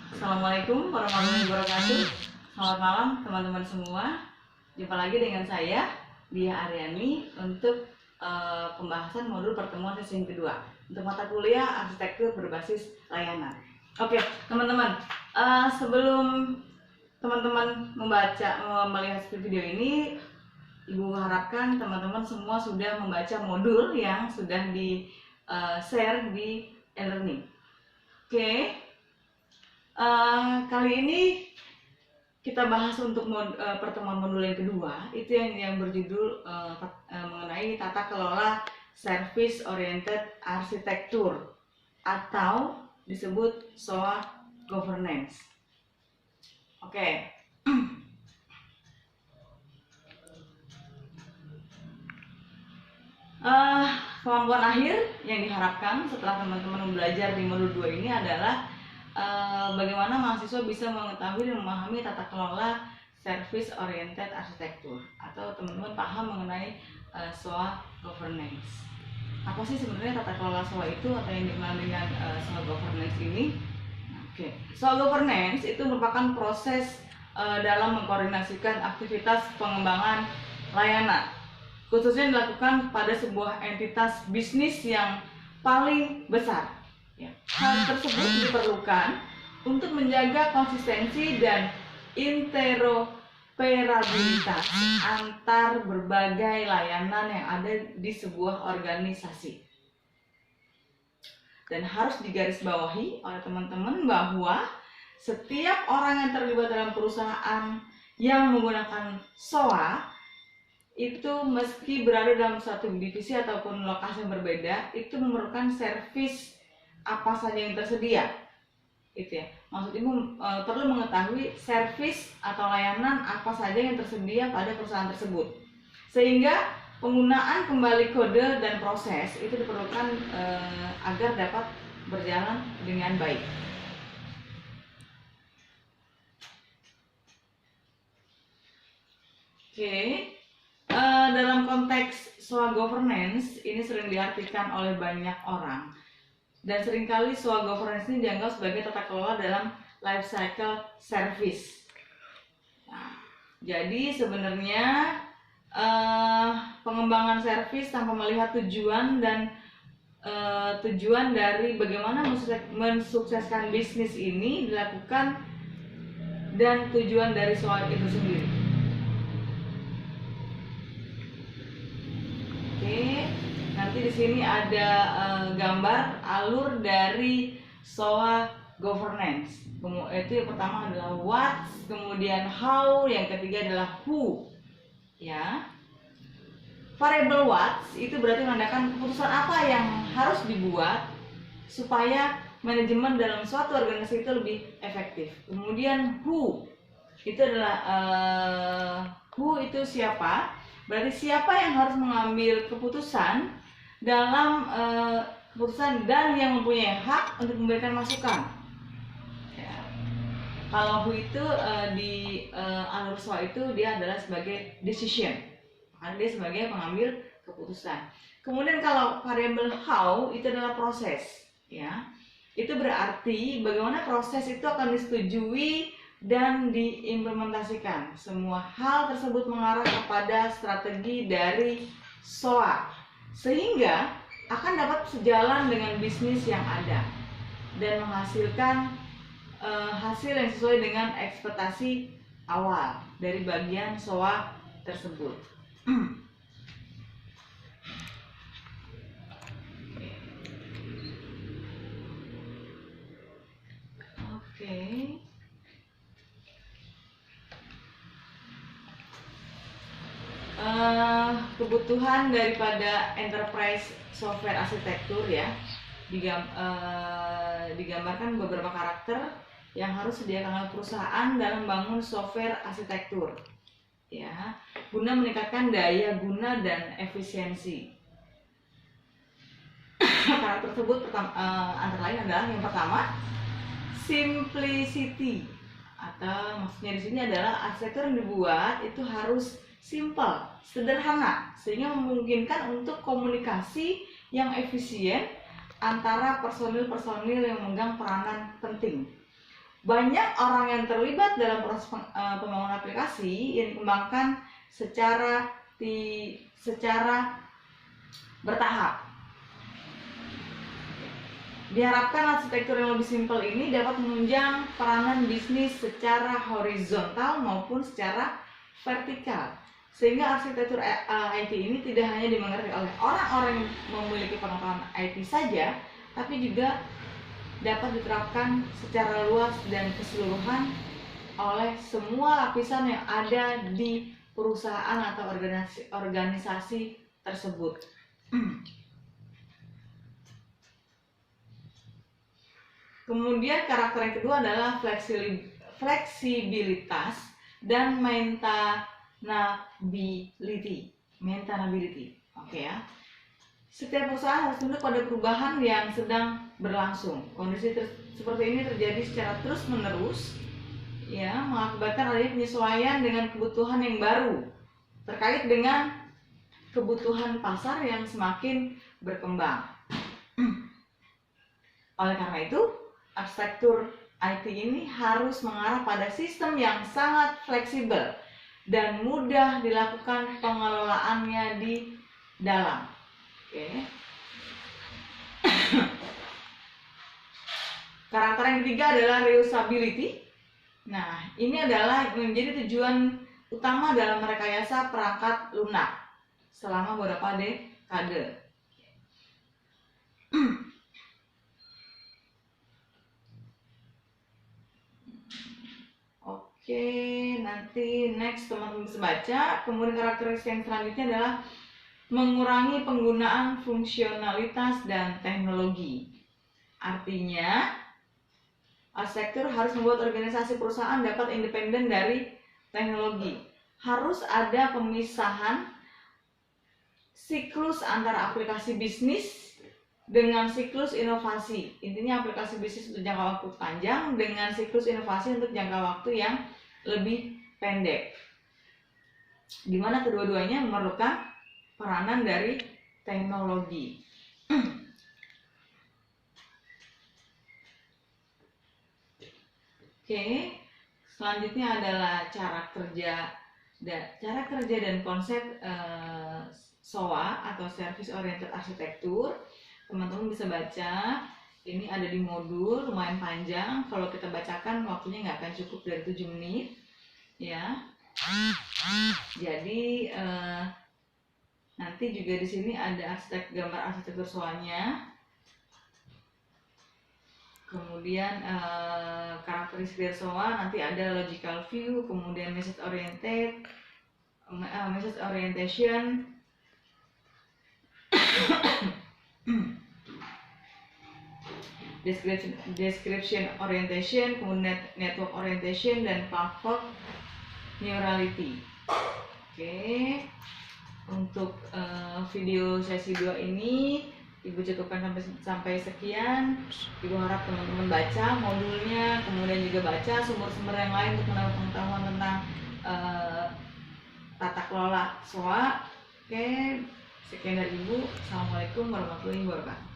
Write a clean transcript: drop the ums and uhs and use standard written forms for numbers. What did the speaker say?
Assalamualaikum warahmatullahi wabarakatuh. Selamat malam teman-teman semua. Jumpa lagi dengan saya Dia Aryani untuk pembahasan modul pertemuan sesi yang kedua untuk mata kuliah arsitektur berbasis layanan. Oke, teman-teman, sebelum teman-teman melihat video ini, Ibu harapkan teman-teman semua sudah membaca modul yang sudah di share di e-learning. Oke. Kali ini kita bahas untuk pertemuan modul yang kedua, itu yang berjudul mengenai tata kelola service oriented arsitektur atau disebut SOA governance. Oke. Kemampuan akhir yang diharapkan setelah teman-teman belajar di modul 2 ini adalah bagaimana mahasiswa bisa mengetahui dan memahami tata kelola service oriented arsitektur atau teman-teman paham mengenai SOA governance. Apa sih sebenarnya tata kelola SOA itu atau yang dikenal dengan SOA governance ini? Oke. SOA governance itu merupakan proses dalam mengkoordinasikan aktivitas pengembangan layanan, khususnya dilakukan pada sebuah entitas bisnis yang paling besar. Hal tersebut diperlukan untuk menjaga konsistensi dan interoperabilitas antar berbagai layanan yang ada di sebuah organisasi. Dan harus digarisbawahi oleh teman-teman bahwa setiap orang yang terlibat dalam perusahaan yang menggunakan SOA itu meski berada dalam satu divisi ataupun lokasi yang berbeda, itu memerlukan servis apa saja yang tersedia. Itu ya. Maksud Ibu perlu mengetahui servis atau layanan apa saja yang tersedia pada perusahaan tersebut. Sehingga penggunaan kembali kode dan proses itu diperlukan agar dapat berjalan dengan baik. Oke. Dalam konteks SOA governance ini sering diartikan oleh banyak orang, dan seringkali SOA governance ini dianggap sebagai tata kelola dalam life cycle service. Nah, jadi sebenarnya pengembangan service tanpa melihat tujuan dan tujuan dari bagaimana mensukseskan bisnis ini dilakukan dan tujuan dari SOA itu sendiri. Nanti di sini ada gambar alur dari SOA governance. Itu yang pertama adalah what, kemudian how, yang ketiga adalah who. Ya. Variable what itu berarti menandakan keputusan apa yang harus dibuat supaya manajemen dalam suatu organisasi itu lebih efektif. Kemudian who itu adalah who itu siapa? Berarti siapa yang harus mengambil keputusan dalam keputusan dan yang mempunyai hak untuk memberikan masukan. Ya. Kalau who itu di alur SOA itu dia adalah sebagai decision, karena dia sebagai pengambil keputusan. Kemudian kalau variable how itu adalah proses, ya. Itu berarti bagaimana proses itu akan disetujui dan diimplementasikan. Semua hal tersebut mengarah kepada strategi dari SOA sehingga akan dapat sejalan dengan bisnis yang ada dan menghasilkan hasil yang sesuai dengan ekspektasi awal dari bagian SOA tersebut. Oke. Kebutuhan daripada enterprise software arsitektur ya digambarkan beberapa karakter yang harus disediakan oleh perusahaan dalam membangun software arsitektur ya, guna meningkatkan daya guna dan efisiensi. Karakter tersebut antara lain adalah yang pertama simplicity, atau maksudnya di sini adalah arsitektur yang dibuat itu harus simple, sederhana, sehingga memungkinkan untuk komunikasi yang efisien antara personil-personil yang memegang peranan penting. banyak orang yang terlibat dalam proses pembangunan aplikasi yang dikembangkan secara bertahap. Diharapkan arsitektur yang lebih simpel ini dapat menunjang peranan bisnis secara horizontal maupun secara vertikal, sehingga arsitektur IT ini tidak hanya dimengerti oleh orang-orang yang memiliki pengetahuan IT saja, tapi juga dapat diterapkan secara luas dan keseluruhan oleh semua lapisan yang ada di perusahaan atau organisasi tersebut. Kemudian karakter yang kedua adalah fleksibilitas dan maintainability. Oke ya. Setiap perusahaan harus tunduk pada perubahan yang sedang berlangsung. Kondisi seperti ini terjadi secara terus-menerus, ya, mengakibatkan adanya penyesuaian dengan kebutuhan yang baru terkait dengan kebutuhan pasar yang semakin berkembang. Oleh karena itu, arsitektur IT ini harus mengarah pada sistem yang sangat fleksibel dan mudah dilakukan pengelolaannya di dalam. Oke. Karakter yang ketiga adalah reusability. Nah, ini adalah menjadi tujuan utama dalam merekayasa perangkat lunak selama beberapa dekade. Oke, nanti next teman-teman bisa baca. Kemudian karakteristik yang selanjutnya adalah mengurangi penggunaan fungsionalitas dan teknologi. Artinya, arsitektur harus membuat organisasi perusahaan dapat independen dari teknologi. Harus ada pemisahan siklus antara aplikasi bisnis dengan siklus inovasi. Intinya aplikasi bisnis untuk jangka waktu panjang dengan siklus inovasi untuk jangka waktu yang lebih pendek, di mana kedua-duanya memerlukan peranan dari teknologi. Oke, selanjutnya adalah cara kerja dan konsep SOA atau Service Oriented Architecture. Teman-teman bisa baca, ini ada di modul, lumayan panjang. Kalau kita bacakan waktunya nggak akan cukup dari 7 menit, ya. Jadi nanti juga di sini ada gambar arsitektur SOA-nya. Kemudian karakteristik SOA nanti ada logical view, kemudian message orientation, description orientation, kemudian network orientation, dan platform neurality. Oke, untuk video sesi 2 ini Ibu cukupkan sampai sekian. Ibu harap teman-teman baca modulnya, kemudian juga baca sumber-sumber yang lain untuk menambah pengetahuan tentang tata kelola SOA. Oke, sekian dari Ibu. Assalamualaikum warahmatullahi wabarakatuh.